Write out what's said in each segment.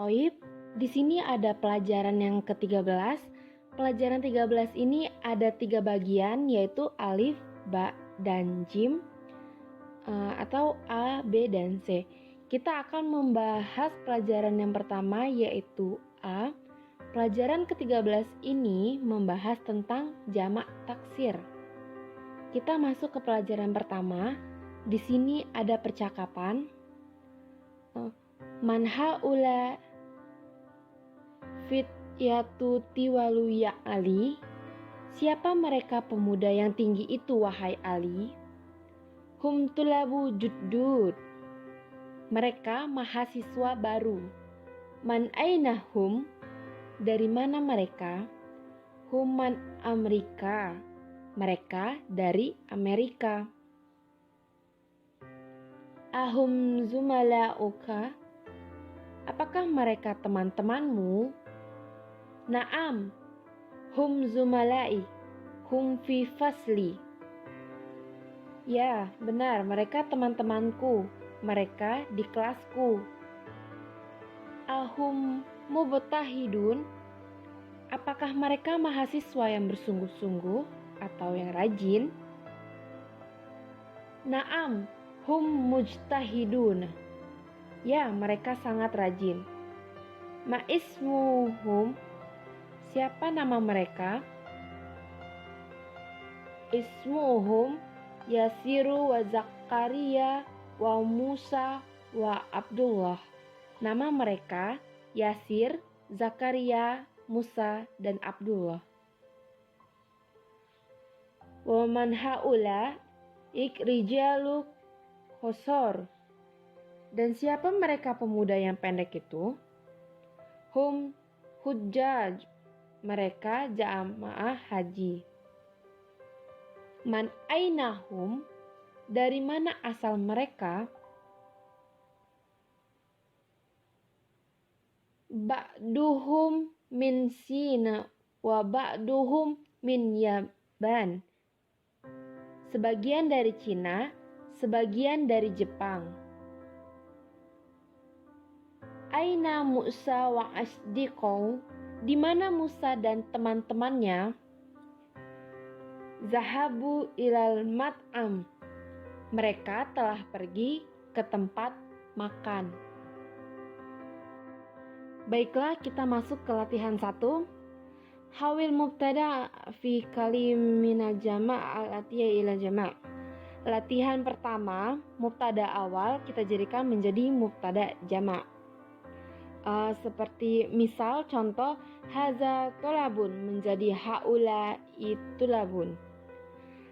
Toib, di sini ada pelajaran yang ke-13. Pelajaran 13 ini ada 3 bagian, yaitu alif, ba, dan jim, atau A, B, dan C. Kita akan membahas pelajaran yang pertama, yaitu A. Pelajaran ke-13 ini membahas tentang jamak taksir. Kita masuk ke pelajaran pertama. Di sini ada percakapan. Man haula fityatu tiwalu ya Ali. Siapa mereka pemuda yang tinggi itu, wahai Ali? Hum tulabu juddud. Mereka mahasiswa baru. Man aina hum. Dari mana mereka? Hum man Amerika. Mereka dari Amerika. Ahum zumalauka. Apakah mereka teman-temanmu? Naam, hum zumalai, hum fi fasli. Ya, benar, mereka teman-temanku, mereka di kelasku. Ahum mubtahidun. Apakah mereka mahasiswa yang bersungguh-sungguh atau yang rajin? Naam, hum mujtahidun. Ya, mereka sangat rajin. Ma ismuhum. Siapa nama mereka? Ismuhum Yasiru wa Zakaria wa Musa wa Abdullah. Nama mereka Yasir, Zakaria, Musa, dan Abdullah. Wa man haula ikrijalu khosor. Dan siapa mereka pemuda yang pendek itu? Hum hujjaj. Mereka jamaah haji. Man ainahum. Dari mana asal mereka? Ba'duhum min Sina wa ba'duhum min Yaban. Sebagian dari Cina, sebagian dari Jepang. Aina Musa wa asdiqau. Di mana Musa dan teman-temannya? Zahabu ilal mat'am. Mereka telah pergi ke tempat makan. Baiklah, kita masuk ke latihan 1. Hawil mubtada fi kalimina jama' al-atiyah ila jama'. Latihan pertama, mubtada awal kita jadikan menjadi mubtada jama'. Seperti misal contoh haza tolabun menjadi haula itulabun.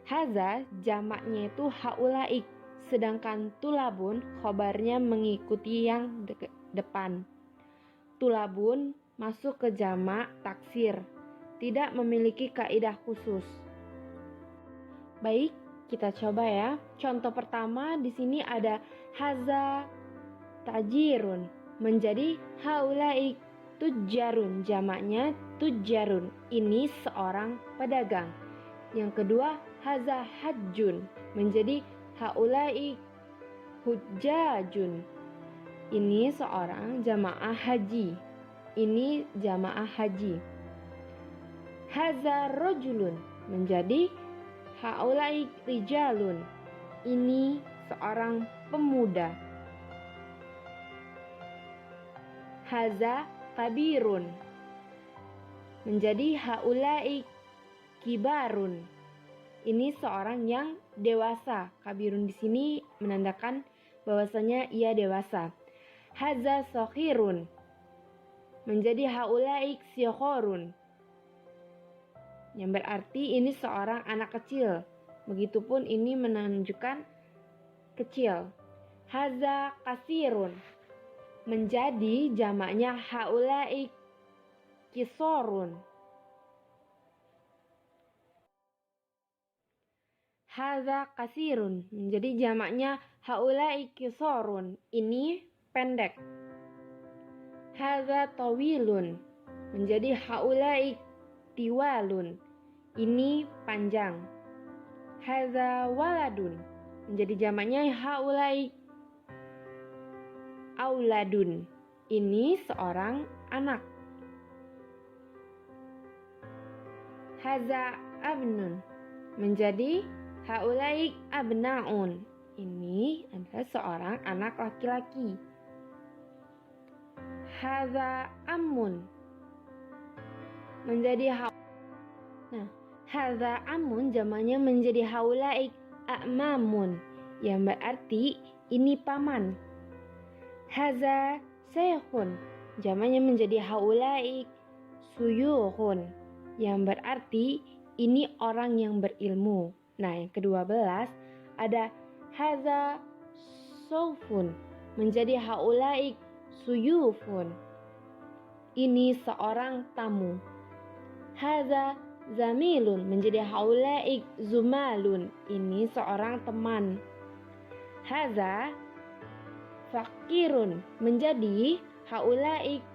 Haza jamaknya itu haulaik, sedangkan tulabun khobarnya mengikuti yang depan. Tulabun masuk ke jamak taksir, tidak memiliki kaidah khusus. Baik, kita coba ya. Contoh pertama di sini ada haza tajirun menjadi haulaik tujjarun, jamaknya tujjarun. Ini seorang pedagang. Yang kedua, haza hajjun menjadi haulaik hujjajun. Ini seorang jamaah haji. Ini jamaah haji. Haza rojulun menjadi haulaik rijalun. Ini seorang pemuda. Haza kabirun menjadi haulaik kibarun. Ini seorang yang dewasa. Kabirun di sini menandakan bahwasanya ia dewasa. Haza sokhirun menjadi haulaik sikhorun, yang berarti ini seorang anak kecil. Begitupun ini menunjukkan kecil. Haza kasirun menjadi jamaknya haulaik kisorun. Haza kasirun menjadi jamaknya haulaik kisorun. Ini pendek. Haza tawilun menjadi haulaik tiwalun. Ini panjang. Haza waladun menjadi jamaknya haulaik auladun. Ini seorang anak. Haza abnun menjadi haulaik abnaun. Ini adalah seorang anak laki-laki. Haza amun menjadi haza amun jamaknya menjadi haulaik a'mamun, yang berarti ini paman. Haza syekhun jamaknya menjadi haulaik suyukhun, yang berarti ini orang yang berilmu. Nah, yang ke-12 ada haza sofun menjadi haulaik suyufun. Ini seorang tamu. Haza zamilun menjadi haulaik zumalun. Ini seorang teman. Haza fakirun menjadi haulaik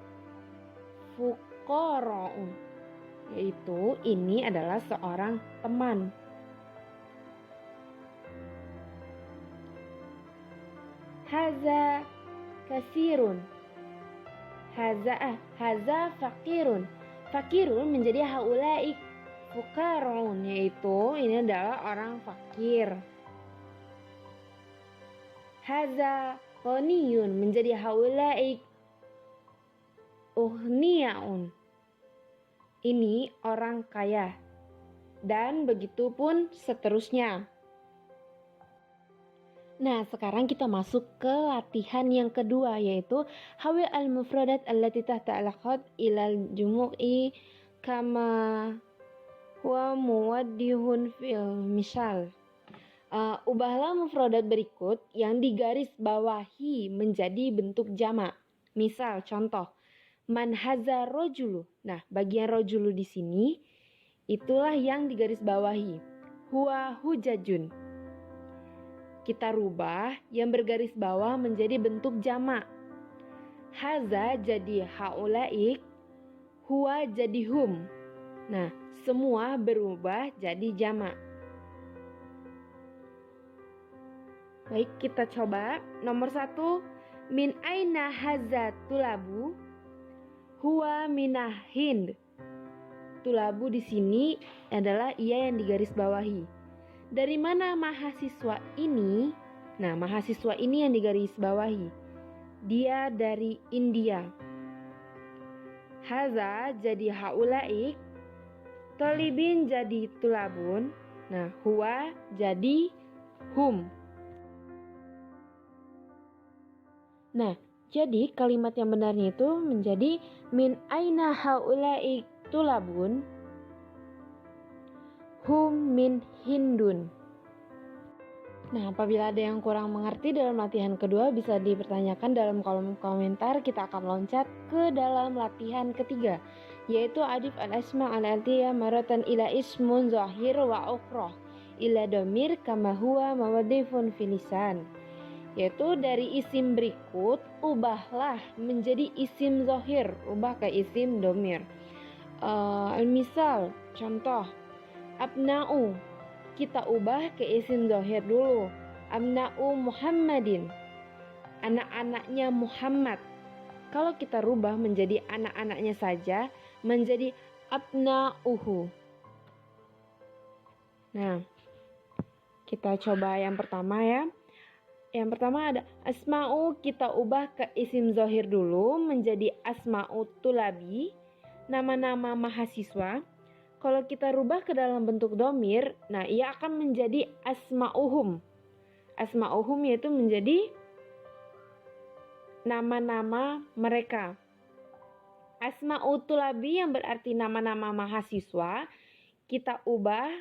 fuqara'un, yaitu ini adalah seorang teman. Haza kasirun. Haza fakirun. Fakirun menjadi haulaik fuqara'un, yaitu ini adalah orang fakir. Haza ghaniyun menjadi haulaik ughniyaun. Ini orang kaya. Dan begitu pun seterusnya. Nah, sekarang kita masuk ke latihan yang kedua, yaitu hawil al-mufradat allati tahta al-khat ilal jumu'i kama huwa muwaddihun fil misal. Ubahlah mufradat berikut yang digaris bawahi menjadi bentuk jamak. Misal, contoh, man haza rojulu. Nah, bagian rojulu di sini itulah yang digaris bawahi. Huwa hujajun. Kita rubah yang bergaris bawah menjadi bentuk jamak. Haza jadi haulaik, huwa jadi hum. Nah, semua berubah jadi jamak. Baik, kita coba. Nomor 1, min aina haza tulabu? Huwa minah Hind. Tulabu di sini adalah ia yang digaris bawahi. Dari mana mahasiswa ini? Nah, mahasiswa ini yang digaris bawahi. Dia dari India. Haza jadi haulaik, tolibin jadi tulabun. Nah, huwa jadi hum. Nah, jadi kalimat yang benarnya itu menjadi min aina haulaik tulabun, hum min Hindun. Nah, apabila ada yang kurang mengerti dalam latihan kedua bisa dipertanyakan dalam kolom komentar. Kita akan loncat ke dalam latihan ketiga, yaitu adif al-asma al-atiyah maratan ila ismun zahir wa ukhra ila domir kama huwa mawadifun filisan. Yaitu dari isim berikut ubahlah menjadi isim zahir, ubah ke isim domir. Misal, contoh, abna'u kita ubah ke isim zahir dulu. Abna'u Muhammadin, anak-anaknya Muhammad. Kalau kita rubah menjadi anak-anaknya saja, menjadi abna'uhu. Nah, kita coba yang pertama ya. Yang pertama ada asma'u, kita ubah ke isim zahir dulu menjadi asma'u tulabi, nama-nama mahasiswa. Kalau kita rubah ke dalam bentuk domir, nah ia akan menjadi asma'uhum. Asma'uhum yaitu menjadi nama-nama mereka. Asma'u tulabi yang berarti nama-nama mahasiswa, kita ubah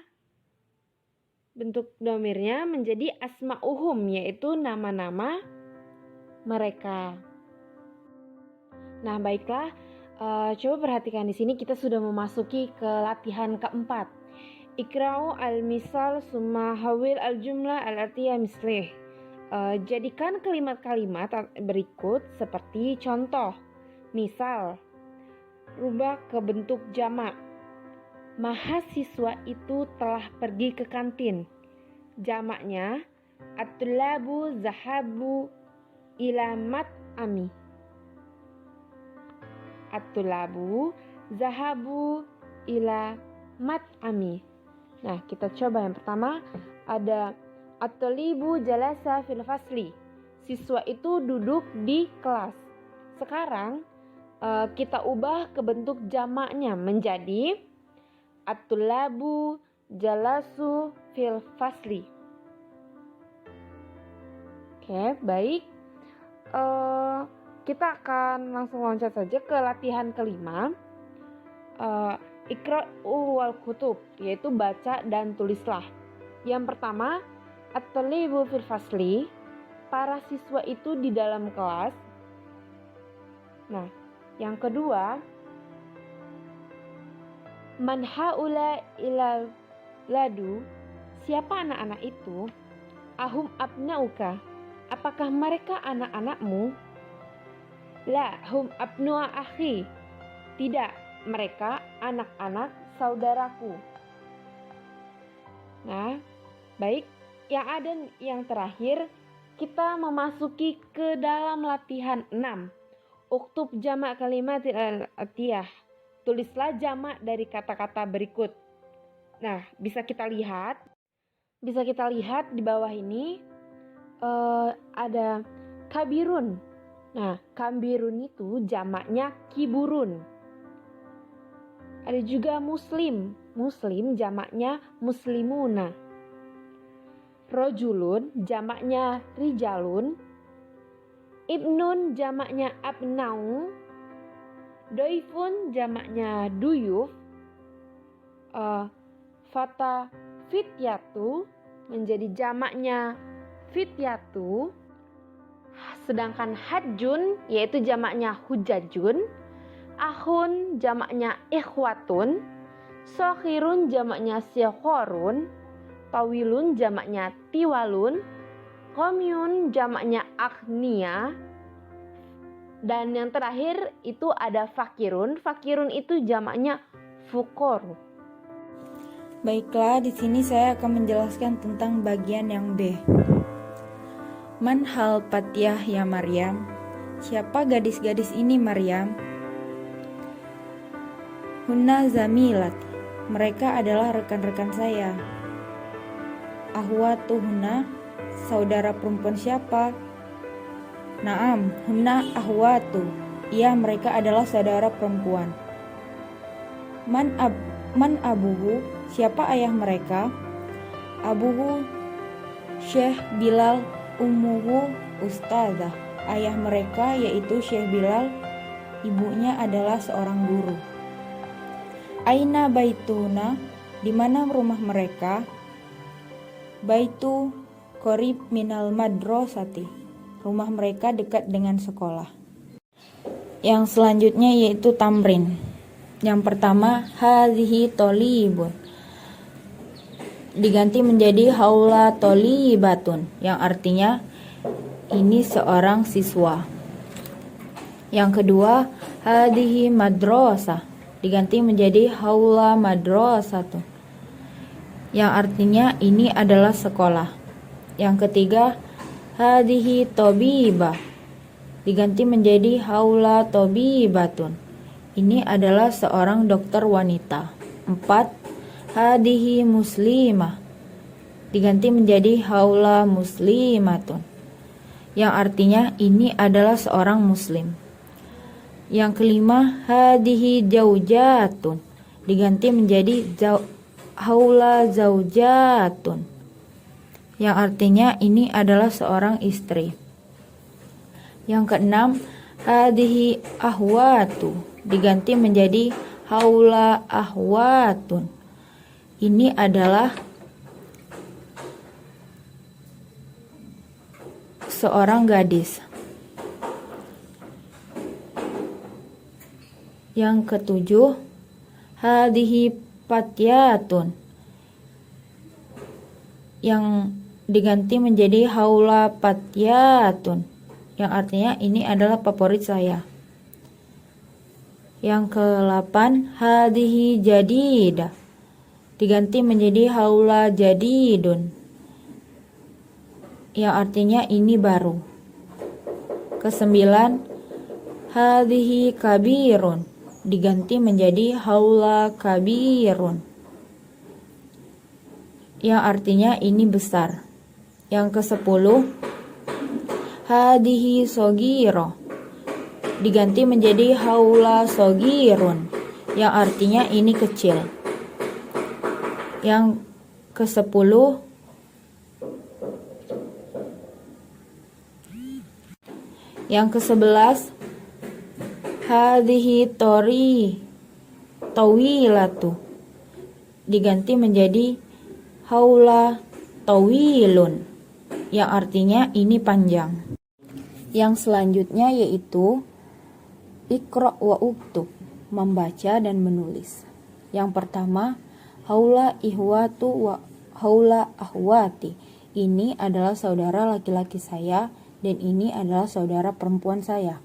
bentuk domirnya menjadi asma'uhum, yaitu nama-nama mereka. Nah, baiklah. Coba perhatikan di sini kita sudah memasuki ke latihan keempat. Ikra'u al-misal summa hawil al-jumlah al-atiyah mislih. Jadikan kalimat-kalimat berikut seperti contoh. Misal, rubah ke bentuk jamak. Mahasiswa itu telah pergi ke kantin. Jamaknya at-tulabu zahabu ila mat'ami. at-tulabu zahabu ila mat'ami. Nah, kita coba yang pertama ada at-talibu jalasa fil fasli. Siswa itu duduk di kelas. Sekarang kita ubah ke bentuk jamaknya menjadi at-tulabu jalasu fil fasli. Oke, baik. Kita akan langsung loncat saja ke latihan kelima. Iqra'u wal kutub, yaitu baca dan tulislah. Yang pertama, at-talibu fil fasli, para siswa itu di dalam kelas. Nah, yang kedua, man haula ilal ladu, siapa anak-anak itu? Ahum abnauka, apakah mereka anak-anakmu? La hum abnua akhi, tidak, mereka anak-anak saudaraku. Nah, baik, yang terakhir kita memasuki ke dalam latihan 6. Uktub jamak kalimat al-atiyah. Tulislah jamak dari kata-kata berikut. Nah, bisa kita lihat di bawah ini ada kabirun. Nah, kabirun itu jamaknya kiburun. Ada juga muslim. Muslim jamaknya muslimuna. Rojulun jamaknya rijalun. Ibnun jamaknya abnau. Doifun jamaknya duyuf. Fata fityatu menjadi jamaknya fityatu. Sedangkan hajjun yaitu jamaknya hujajun. Ahun jamaknya ikhwatun. Sokhirun jamaknya sikhorun. Tawilun jamaknya tiwalun. Qomyun jamaknya akhnia. Dan yang terakhir itu ada fakirun. Fakirun itu jamaknya fuqor. Baiklah, di sini saya akan menjelaskan tentang bagian yang B. Man hal patiyah ya Maryam? Siapa gadis-gadis ini Maryam? Hunna zamilat. Mereka adalah rekan-rekan saya. Ahwatuhunna, saudara perempuan siapa? Naam, hunna ahwatu. Iya, mereka adalah saudara perempuan. Man abuhu, siapa ayah mereka? Abuhu Syekh Bilal, ummuhu ustazah. Ayah mereka yaitu Syekh Bilal, ibunya adalah seorang guru. Aina baituna, di mana rumah mereka? Baitu qorib minal madrasati, rumah mereka dekat dengan sekolah. Yang selanjutnya yaitu tamrin. Yang pertama, hadhihi tolibun, diganti menjadi haula tolibatun, yang artinya ini seorang siswa. Yang kedua, hadhihi madrasah, diganti menjadi haula madrasatun, yang artinya ini adalah sekolah. Yang ketiga, hadhihi tabibah, diganti menjadi haula tabibatun, ini adalah seorang dokter wanita. 4. Hadhihi muslimah, diganti menjadi haula muslimatun, yang artinya ini adalah seorang muslim. Yang kelima, hadhihi jaujatun, diganti menjadi haula zaujatun, yang artinya ini adalah seorang istri. Yang keenam, hadhihi ahwatu, diganti menjadi haula ahwatun, ini adalah seorang gadis. Yang ketujuh, hadhihi patyatun, yang diganti menjadi haula patyatun, yang artinya ini adalah favorit saya. Yang ke-8, hadhihi jadidah, diganti menjadi haula jadidun, yang artinya ini baru. Ke-9, Hadhihi kabirun diganti menjadi haula kabirun, yang artinya ini besar. Yang ke-10, hadihi sogiro diganti menjadi haula sogirun, yang artinya ini kecil. Yang ke-10, yang ke-11, hadihi tori tawilatu diganti menjadi haula tawilun, yang artinya ini panjang. Yang selanjutnya yaitu Iqra wa uktub, membaca dan menulis. Yang pertama, haula ihwatu wa haula ahwati. Ini adalah saudara laki-laki saya dan ini adalah saudara perempuan saya.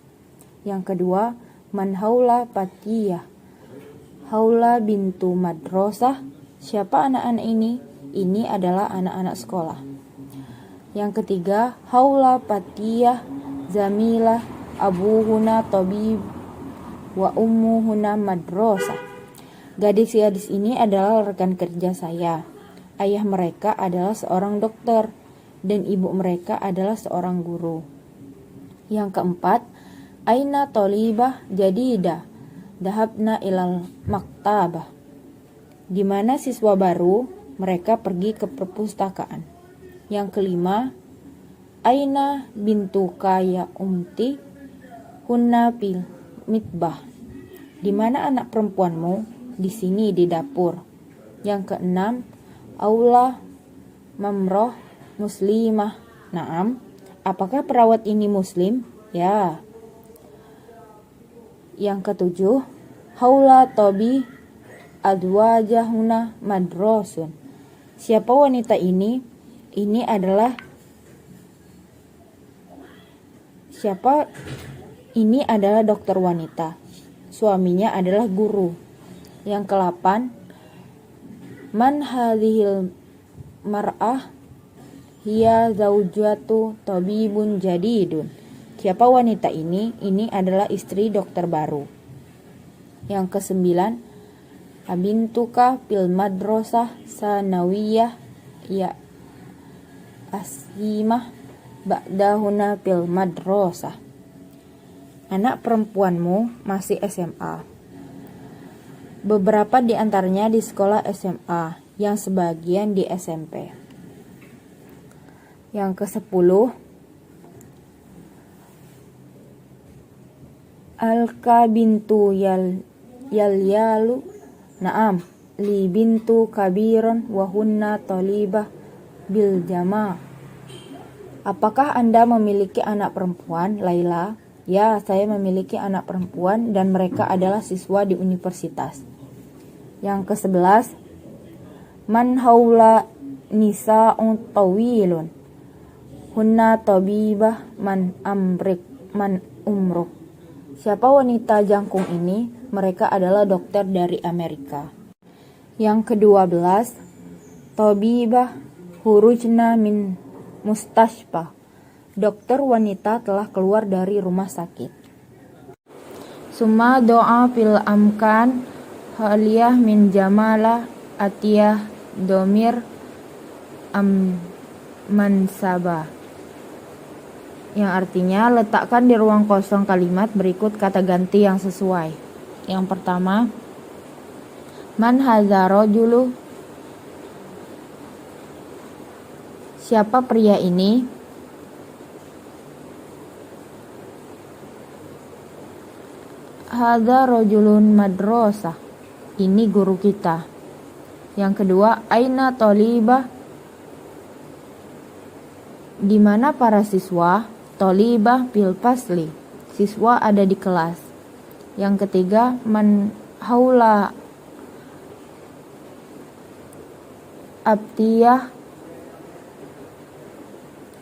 Yang kedua, man haula patiyah. Haula bintu madrasah. Siapa anak-anak ini? Ini adalah anak-anak sekolah. Yang ketiga, haula patiyah zamilah abuhuna tabib wa ummuhuna madrasah. Gadis-gadis ini adalah rekan kerja saya. Ayah mereka adalah seorang dokter dan ibu mereka adalah seorang guru. Yang keempat, aina tolibah jadidah dahabna ilal maktabah. Di mana siswa baru? Mereka pergi ke perpustakaan. Yang kelima, aina bintu kaya umti hunna pil mitbah. Di mana anak perempuanmu? Di sini di dapur. Yang keenam, aula mamroh muslimah. Naam, apakah perawat ini muslim? Ya. Yang ketujuh, haula tobi adwajahuna madrasun. Siapa wanita ini? Ini adalah dokter wanita. Suaminya adalah guru. Yang ke-8, man hadhil mar'ah hiya zaujatu tabibun jadidun. Siapa wanita ini? Ini adalah istri dokter baru. Yang ke-9, abintuka fil madrasah sanawiyah ya asimah ba'dahuna fil madrasah. Anak perempuanmu masih SMA. Beberapa di antaranya di sekolah SMA, yang sebagian di SMP. Yang ke-10, Alka bintu yalu naam li bintu kabiron wahunna talibah bil jama'. Apakah Anda memiliki anak perempuan, Laila? Ya, saya memiliki anak perempuan dan mereka adalah siswa di universitas. Yang ke-11, man haula nisa'un tawilun hunna tabibah man umruk. Siapa wanita jangkung ini? Mereka adalah dokter dari Amerika. Yang ke-12, tabibah hurujna min mustashfa. Dokter wanita telah keluar dari rumah sakit. Summa doa fil amkan haliyah min jamalah atiyah domir mansabah. Yang artinya letakkan di ruang kosong kalimat berikut kata ganti yang sesuai. Yang pertama, man hadza rajulu. Siapa pria ini? Hadza rajulun madrasah. Ini guru kita. Yang kedua, aina tolibah. Di mana para siswa? Tolibah fil fasli. Siswa ada di kelas. Yang ketiga, man haula abtiyah.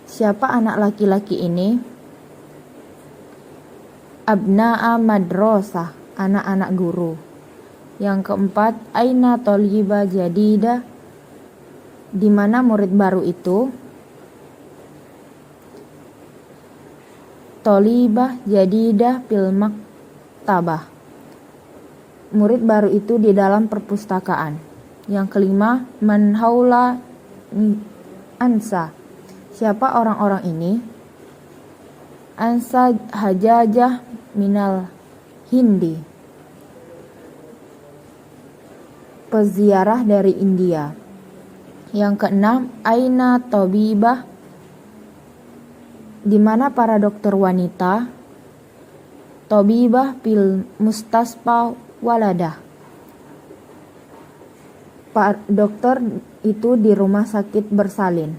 Siapa anak laki-laki ini? Abna'a madrasah, anak-anak guru. Yang keempat, aina toliba jadida. Di mana murid baru itu? tolibah jadidah fil maktabah. Murid baru itu di dalam perpustakaan. Yang kelima, man haula ansa. Siapa orang-orang ini? Ansa hajajah minal Hindi. Peziarah dari India. Yang keenam, aina tabibah. Di mana para dokter wanita? Tabibah fil mustasfa waladah. Pak dokter itu di rumah sakit bersalin.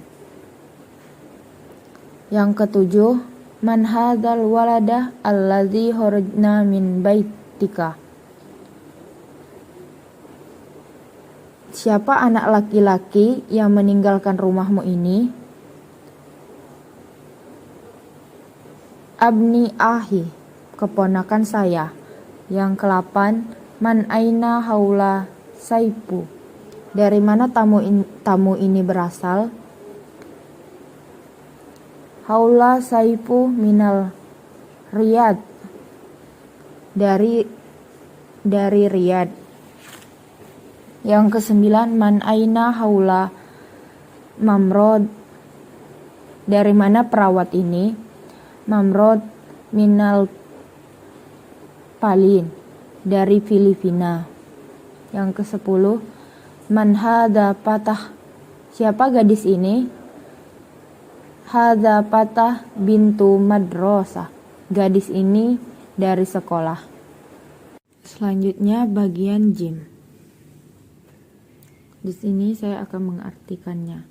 Yang ketujuh, man hadzal waladah allazi kharajna min baitika. Siapa anak laki-laki yang meninggalkan rumahmu ini? Abni ahi, keponakan saya. Yang ke-8, man aina haula saipu. Dari mana tamu ini berasal? Haula saipu minal Riyad. Dari Riyad. Yang ke-9, man aina haula mamrod. Dari mana perawat ini? Mamrod minal Palin. Dari Filipina. Yang ke-10, man hadza patah. Siapa gadis ini? Hadza patah bintu madrasah. Gadis ini dari sekolah. Selanjutnya bagian jim. Di sini saya akan mengartikannya.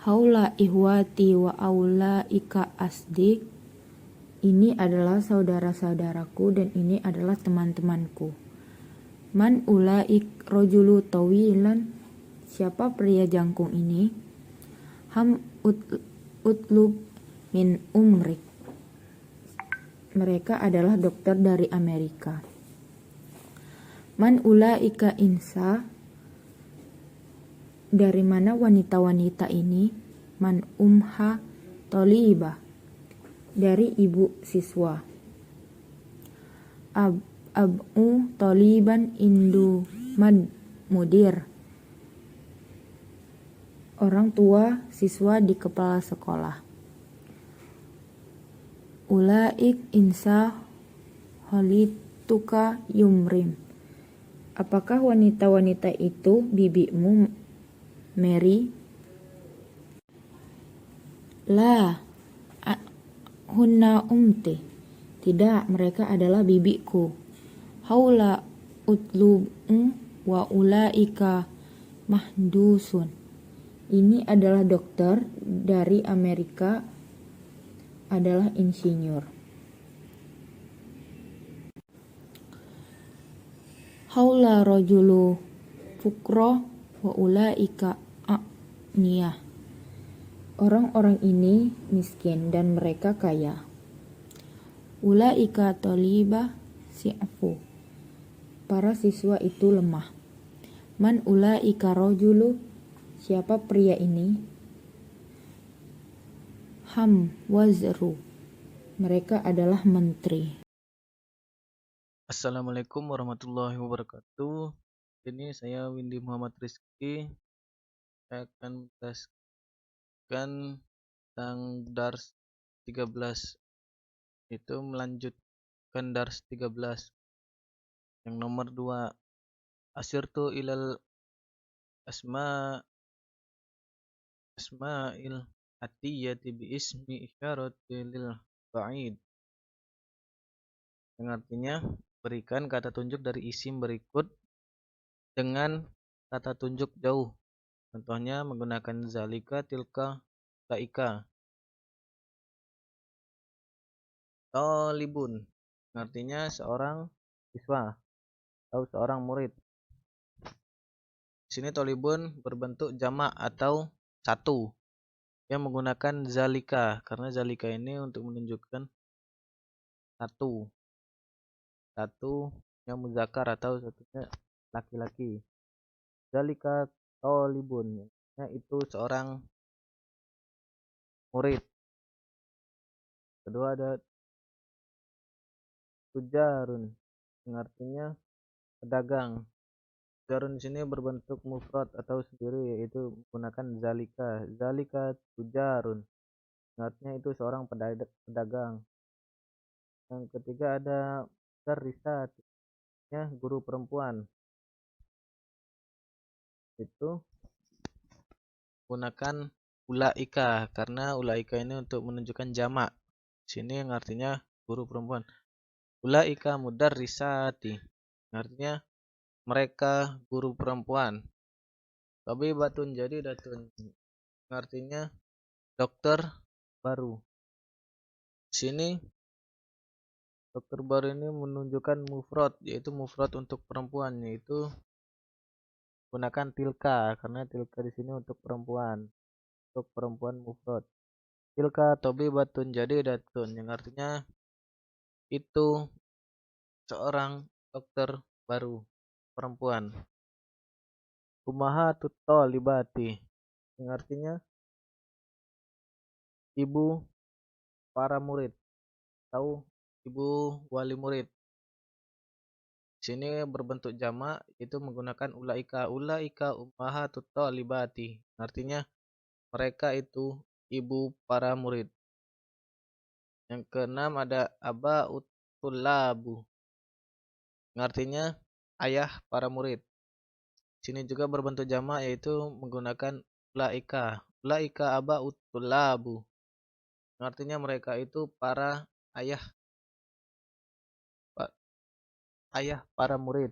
Haula ihwati wa aula ika asdik. Ini adalah saudara-saudaraku dan ini adalah teman-temanku. Man ulaik rojulu tawilan. Siapa pria jangkung ini? Ham utlub min umrik. Mereka adalah dokter dari Amerika. Man ulaika insa. Dari mana wanita-wanita ini? Man umha tolibah. Dari ibu siswa. Abu toliban indu mudir. Orang tua siswa di kepala sekolah. Ulaik insa holituka yumrim. Apakah wanita-wanita itu bibimu, Mary? La hunna umti. Tidak, mereka adalah bibiku. Haula utlub'u wa ulaika mahdusun. Ini adalah dokter dari Amerika, adalah insinyur. Haula rajulu fukro wa ulaika a'niyah. Orang-orang ini miskin dan mereka kaya. Ulaika talibah si'fu. Para siswa itu lemah. Man ulaika rajulu. Siapa pria ini? Ham wazru. Mereka adalah menteri. Assalamualaikum warahmatullahi wabarakatuh. Ini saya Windy Muhammad Rizky. Saya akan menjelaskan tentang Dars 13. Itu melanjutkan Dars 13. Yang nomor 2. Asirtu ilal asma'il atiyati bi ismi isyarati lil ba'id. Yang artinya berikan kata tunjuk dari isim berikut dengan kata tunjuk jauh. Contohnya menggunakan zalika, tilka, taika. Talibun artinya seorang siswa atau seorang murid. Di sini talibun berbentuk jamak atau satu yang menggunakan zalika karena zalika ini untuk menunjukkan satu yang muzakkar atau satunya laki-laki. Zalika talibun itu seorang murid. Kedua ada tujarun yang artinya pedagang. Tujarun di sini berbentuk mufrad atau sendiri, yaitu menggunakan zalika. Zalika tujarun, yang artinya itu seorang pedagang. Yang ketiga ada mudarrisat, ya guru perempuan. Itu gunakan ulaika karena ulaika ini untuk menunjukkan jamak. Sini yang artinya guru perempuan. Ulaika mudarrisati, artinya mereka guru perempuan. Tapi batun jadi datun, artinya dokter baru. Sini dokter baru ini menunjukkan mufrad, yaitu mufrad untuk perempuan, yaitu gunakan tilka karena tilka di sini untuk perempuan. Untuk perempuan mufrad. Tilka batun jadi datun, yang artinya itu seorang dokter baru perempuan. Ummahatut thalibati, yang artinya ibu para murid atau ibu wali murid. Sini berbentuk jamak, itu menggunakan ulaika. Ulaika ummahatut thalibati, artinya mereka itu ibu para murid. Yang keenam ada abaut tullabu, yang artinya ayah para murid. Sini juga berbentuk jamak, yaitu menggunakan ulaika. Ulaika abaut tullabu, yang artinya mereka itu para ayah ayah para murid.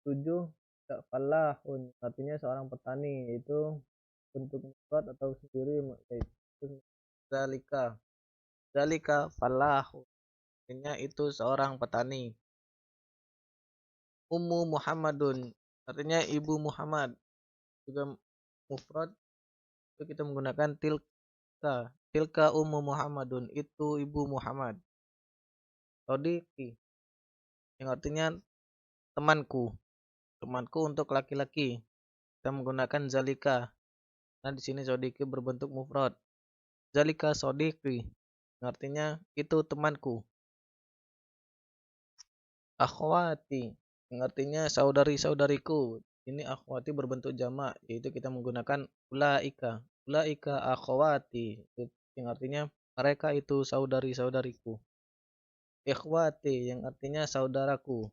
Ketujuh falahun, artinya seorang petani, yaitu bentuk mufrad atau sendiri, yaitu zalika. Zalika falahun, artinya itu seorang petani. Ummu Muhammadun, artinya ibu Muhammad, juga mufrad, itu kita menggunakan tilka. Tilka ummu Muhammadun, itu ibu Muhammad. Sodiqi, yang artinya temanku. Temanku untuk laki-laki, kita menggunakan zalika. Nah di sini sodiqi berbentuk mufrad. Zalika sodiqi, yang artinya itu temanku. Akhwati, yang artinya saudari-saudariku. Ini akhwati berbentuk jamak, yaitu kita menggunakan ulaika. Ulaika akhwati, yang artinya mereka itu saudari-saudariku. Ikhwati, yang artinya saudaraku.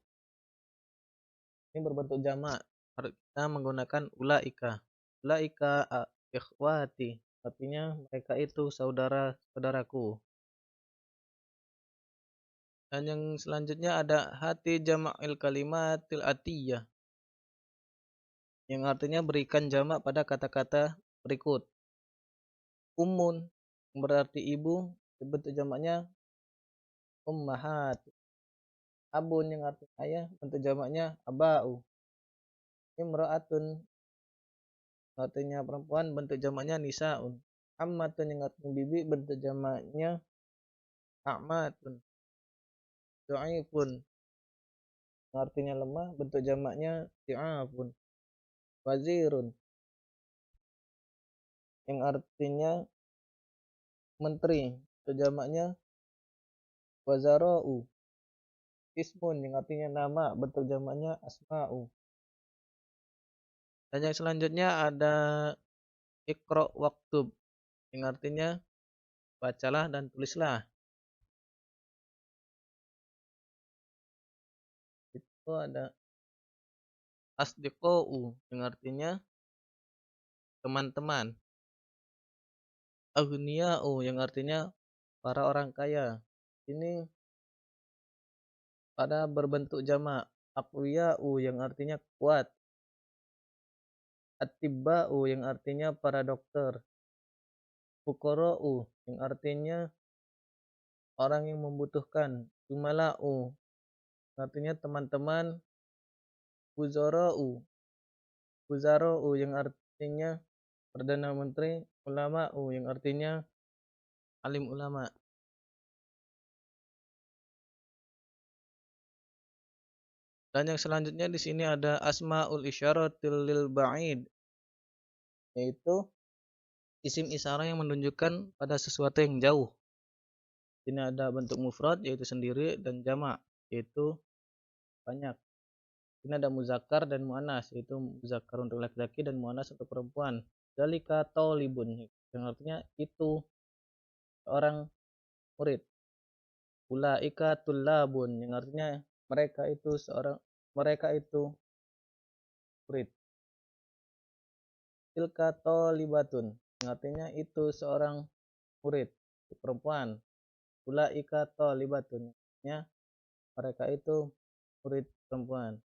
Ini berbentuk jamak, kita menggunakan ulaika. Ulaika ikhwati, artinya mereka itu saudara-saudaraku. Dan yang selanjutnya ada hati jama'il kalimatil atiyah, yang artinya berikan jamak pada kata-kata berikut. Ummun, berarti ibu, bentuk jamaknya ummahat. Abun, yang artinya ayah, bentuk jamaknya aba'u. Imra'atun, artinya perempuan, bentuk jamaknya nisa'un. Ammatun, yang artinya bibi, bentuk jamaknya a'matun. Du'ifun, yang artinya lemah, bentuk jamaknya di'afun. Wazirun, yang artinya menteri, bentuk jamaknya wazara'u. Ismun, yang artinya nama, bentuk jamaknya asma'u. Dan yang selanjutnya ada iqra waktub, yang artinya bacalah dan tulislah. Itu ada asdiqo'u, yang artinya teman-teman. Aghniya'u, yang artinya para orang kaya. Ini pada berbentuk jamak. Aqwiya'u, yang artinya kuat. Atibba'u, yang artinya para dokter. Fuqara'u, yang artinya orang yang membutuhkan. Jumala'u, artinya teman-teman. Wuzara'u, yang artinya perdana menteri. Ulama'u, yang artinya alim ulama. Dan yang selanjutnya di sini ada asmaul isyaratil lil ba'id, yaitu isim isyarah yang menunjukkan pada sesuatu yang jauh. Ini ada bentuk mufrad yaitu sendiri dan jamak yaitu banyak. Ini ada muzakkar dan muannas yaitu muzakkar untuk laki-laki dan muannas untuk perempuan. Dzalika talibun yang artinya itu seorang murid. Ulaika tullabun yang artinya mereka itu murid. Tilka talibatun yang artinya itu seorang murid perempuan. Ulaika talibatun artinya mereka itu murid perempuan.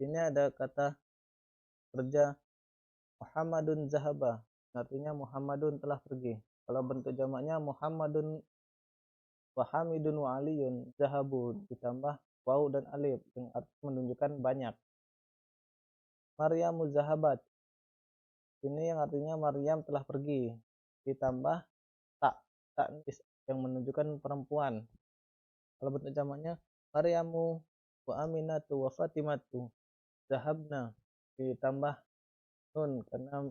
Ini ada kata kerja Muhammadun zahaba artinya Muhammadun telah pergi. Kalau bentuk jamaknya Muhammadun wa Hamidun wa Aliyun zahabu ditambah waw dan alif yang menunjukkan banyak. Maryamu zahabat ini yang artinya Maryam telah pergi ditambah taknis yang menunjukkan perempuan. Kalau bentuk jamaknya Maryamu wa Aminatu wa Fatimatu zahabna ditambah nun karena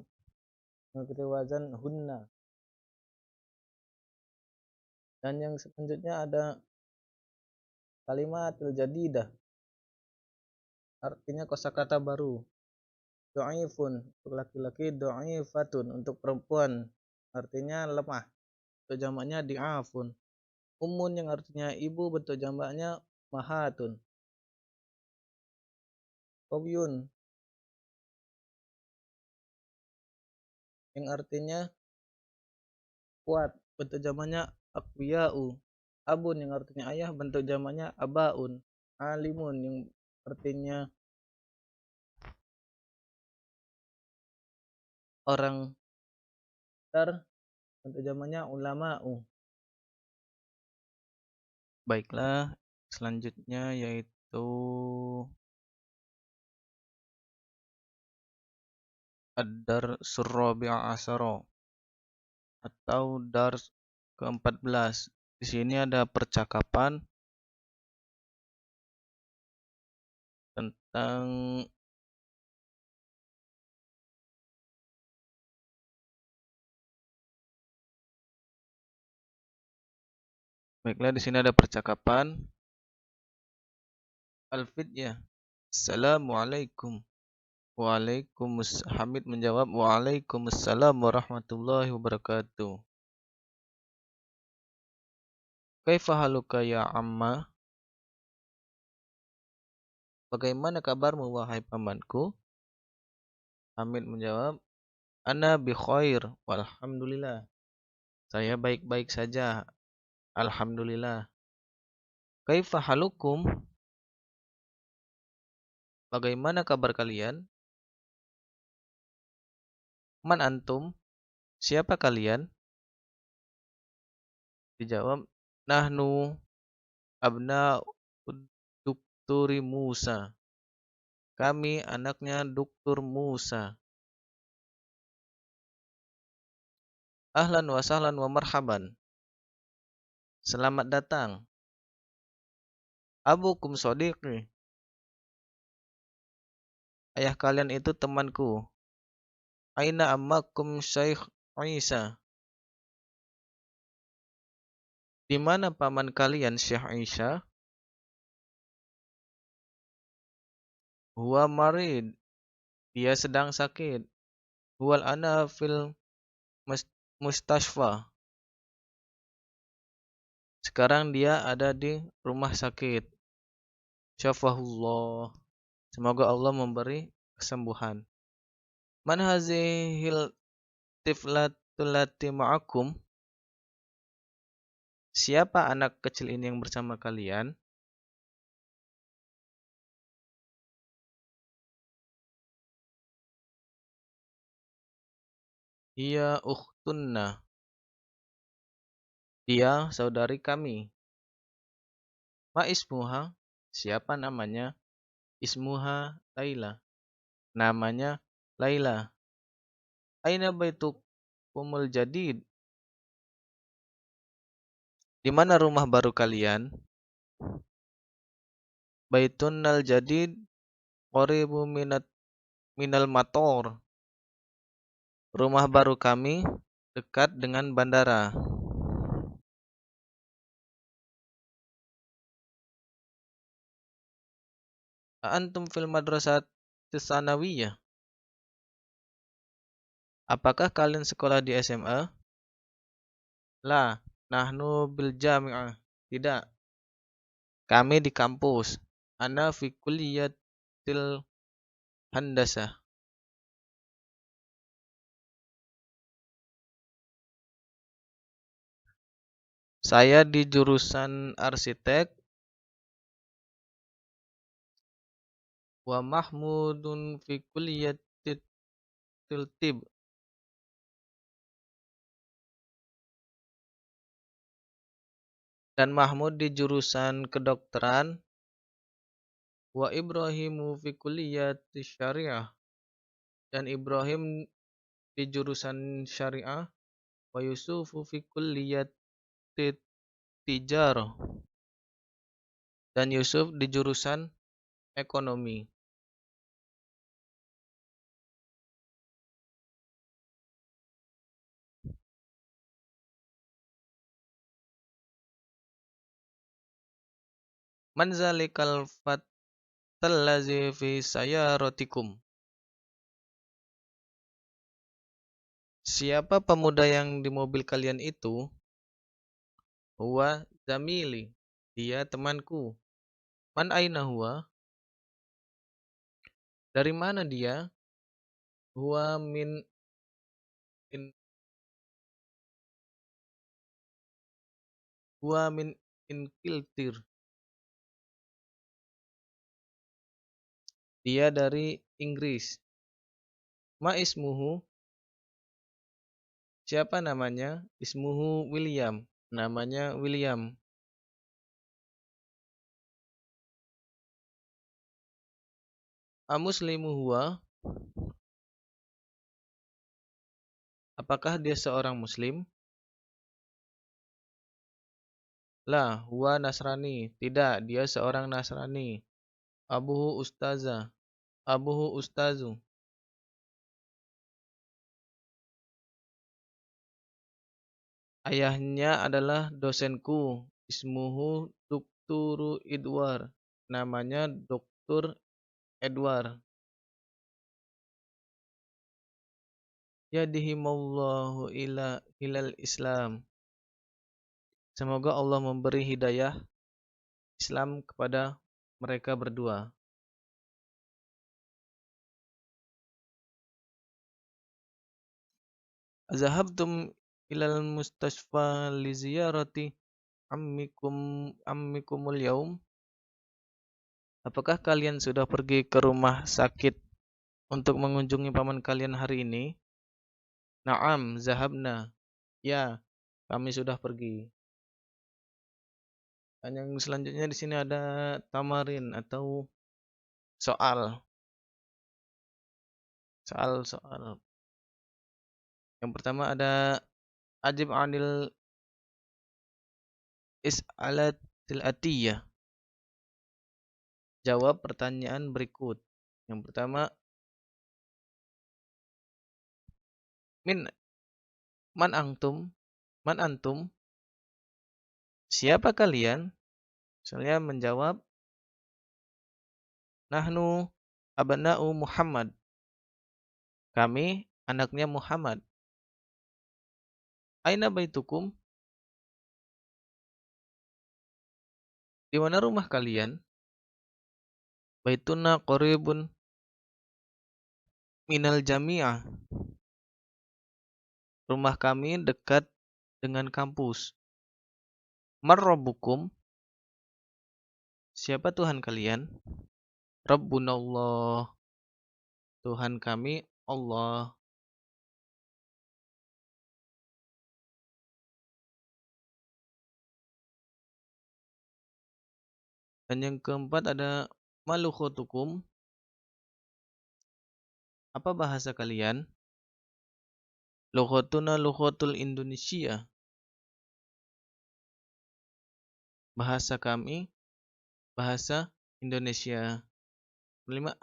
mengikuti wazan hunna. Dan yang selanjutnya ada kalimatul jadidah artinya kosakata baru. Do'ifun untuk laki-laki, do'ifatun untuk perempuan artinya lemah. Bentuk jamaknya di'afun. Ummun yang artinya ibu bentuk jamaknya mahatun. Qawyun yang artinya kuat bentuk jamaknya aqwiya'u. Abun yang artinya ayah bentuk jamaknya abaun. Alimun yang artinya orang pintar bentuk jamaknya ulama'u. Baiklah, selanjutnya yaitu ad-darsul rabi'a asyara atau dars ke-14. Di sini ada percakapan tentang baiklah di sini ada percakapan al-fidyah. Assalamualaikum. Hamid menjawab Waalaikumsalam warahmatullahi wabarakatuh. Kaifa haluka ya amma? Bagaimana kabarmu wahai pamanku? Hamid menjawab Ana bi khair walhamdulillah. Saya baik-baik saja. Alhamdulillah. Kaifa halukum? Bagaimana kabar kalian? Man antum? Siapa kalian? Dijawab, Nahnu abna Dukturi Musa. Kami anaknya Duktur Musa. Ahlan wa sahlan wa marhaban. Selamat datang. Abukum sodiqi. Ayah kalian itu temanku. Aina ammakum Syekh Isa. Di mana paman kalian Syekh Isa? Huwa marid. Dia sedang sakit. Huwal ana fil mustashfa. Sekarang dia ada di rumah sakit. Syafahullah. Semoga Allah memberi kesembuhan. Man hazihil tiflatul lati ma'akum? Siapa anak kecil ini yang bersama kalian? Ia ukhtunna. Dia saudari kami. Ma ismuha? Siapa namanya? Ismuha Laila. Namanya Laila. Aina baitukumul jadid? Di mana rumah baru kalian? Baitunnal jadid qaribu minat minal mator. Rumah baru kami dekat dengan bandara. Antum fil madrasah tsanawiyah. Apakah kalian sekolah di SMA? La, nahnu bil jami'ah. Tidak, kami di kampus. Ana fi kulliyatil handasah. Saya di jurusan arsitek. Wa Mahmudun fi kulliyatil tib. Dan Mahmud di jurusan kedokteran. Wa Ibrahimu fi kulliyati syariah. Dan Ibrahim di jurusan syariah. Wa Yusufu fi kulliyati tijarah. Dan Yusuf di jurusan ekonomi. Man zalikal fatallazi fi sayaratikum. Siapa pemuda yang di mobil kalian itu? Huwa zamili. Dia temanku. Man aina huwa? Dari mana dia? Huwa min in, huwa min Inkiltir. Dia dari Inggris. Ma ismuhu? Siapa namanya? Ismuhu William. Namanya William. A muslimu huwa? Apakah dia seorang muslim? La, huwa Nasrani. Tidak, dia seorang Nasrani. Abuhu ustaza. Abuhu ustazu. Ayahnya adalah dosenku. Ismuhu Dukturu Edward. Namanya Dr. Edward. Yadihimallahu ila hilal Islam. Semoga Allah memberi hidayah Islam kepada mereka berdua. Zahabtum ilal mustashfa li ziyarati ammikumul yaum. Apakah kalian sudah pergi ke rumah sakit untuk mengunjungi paman kalian hari ini? Naam, zahabna. Ya, kami sudah pergi. Dan yang selanjutnya di sini ada tamarin atau soal. Soal. Yang pertama ada ajib anil is'alatil atiyah. Jawab pertanyaan berikut. Yang pertama, man antum? Siapa kalian? Misalnya menjawab, nahnu abna'u Muhammad. Kami anaknya Muhammad. Aina baitukum? Di mana rumah kalian? Baituna qaribun minal jami'ah. Rumah kami dekat dengan kampus. Marrabbukum? Siapa Tuhan kalian? Rabbunallah. Tuhan kami Allah. Dan yang keempat ada malukhutukum. Apa bahasa kalian? Lughutuna lughatul Indonesia. Bahasa kami bahasa Indonesia. Kelima,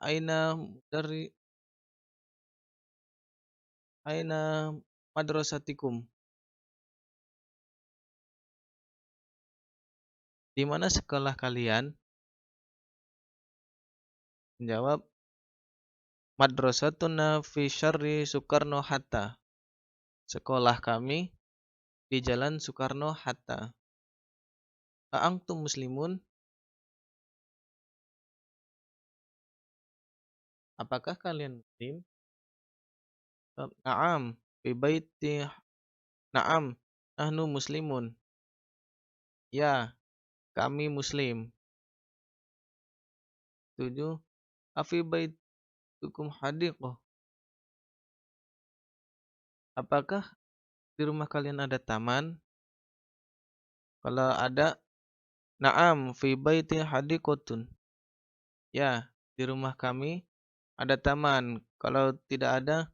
Aina madrasatikum? Di mana sekolah kalian? Menjawab, madrasatuna fi syarri Soekarno Hatta. Sekolah kami di Jalan Soekarno Hatta. A'antum muslimun? Apakah kalian muslim? Na'am, fi baiti. Na'am, nahnu muslimun. Ya, kami muslim. 7. Afi baitukum hadiqah? Apakah di rumah kalian ada taman? Kalau ada, na'am, fi baiti hadiqatun. Ya, di rumah kami ada taman. Kalau tidak ada,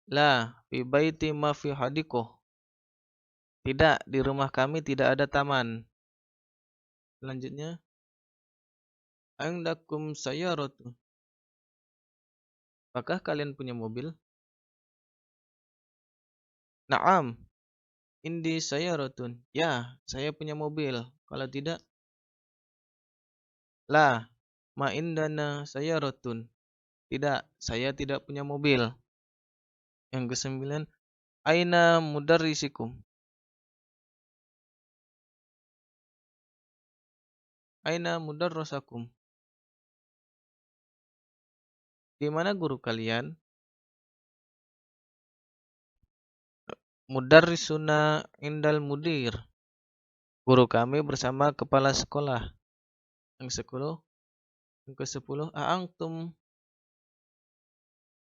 la, fi baiti ma fi hadiqah. Tidak, di rumah kami tidak ada taman. Selanjutnya, indakum sayyaratu? Apakah kalian punya mobil? Na'am, indi sayyaratun. Ya, saya punya mobil. Kalau tidak, la, ma indana sayyaratun. Tidak, saya tidak punya mobil. Yang kesembilan, aina mudarrisikum? Aina mudarrasakum? Di mana guru kalian? Mudarrisuna indal mudir. Guru kami bersama kepala sekolah. Yang ke-10, a'antum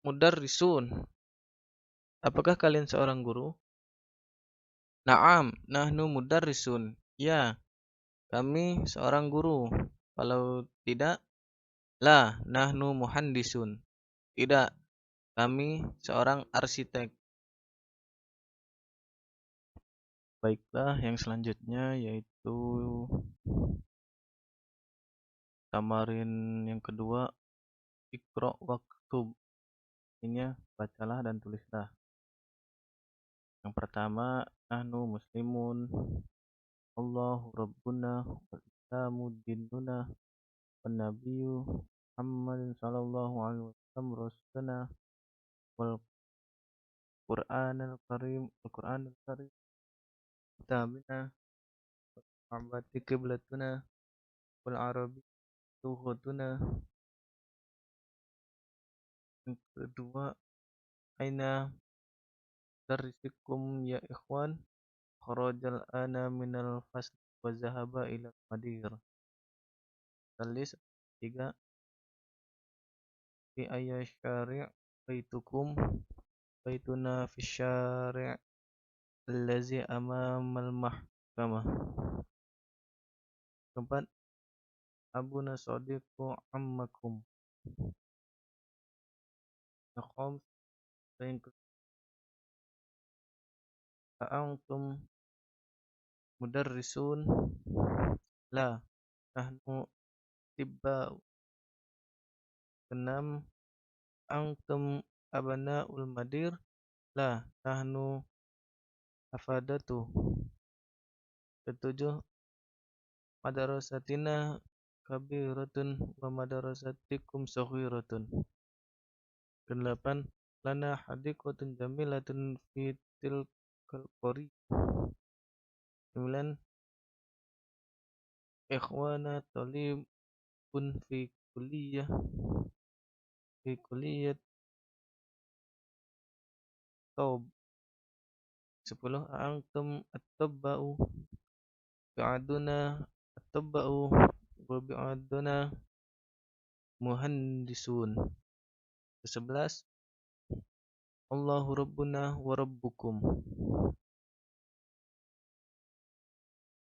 mudarrisun? Apakah kalian seorang guru? Na'am, nahnu mudarrisun. Ya, kami seorang guru. Kalau tidak, la, nahnu muhandisun. Tidak, kami seorang arsitek. Baiklah, yang selanjutnya yaitu tamarin yang kedua, Iqra waktub. Ini bacalah dan tulislah. Yang pertama, nahnu muslimun, Allahu rabbuna, wal islamu dinuna, wan nabiyyu Muhammadin sallallahu alaihi wasallam rasuluna, wal Qur'anul Karim, kitabina, abati qiblatuna, wal arabi lughatuna. Yang kedua, aina darisikum ya ikhwan? Kharajal ana minal fasl wa zahaba ila madir. Talis 3. Fi ayya syari' baitukum? Baituna fi syari' allazi amamal mahkamah. Keempat, abuna sadiqu ammakum. Yang A'antum mudarrisun? La, nahnu tibba'u. 6. Antum abana'ul madir? La, nahnu hafadatu. 7. Madarasatina kabiratun wa madarasatikum saghiratun. 8. Lana hadiqatun jamilatun fi tilkal qori. 9. Ikhwana talibun fi kulliyat taub. 10. Antum at-tabba'u bi'aduna at-tabba'u wa bi'aduna muhandisun. 11. Allahu rabbuna wa rabbukum.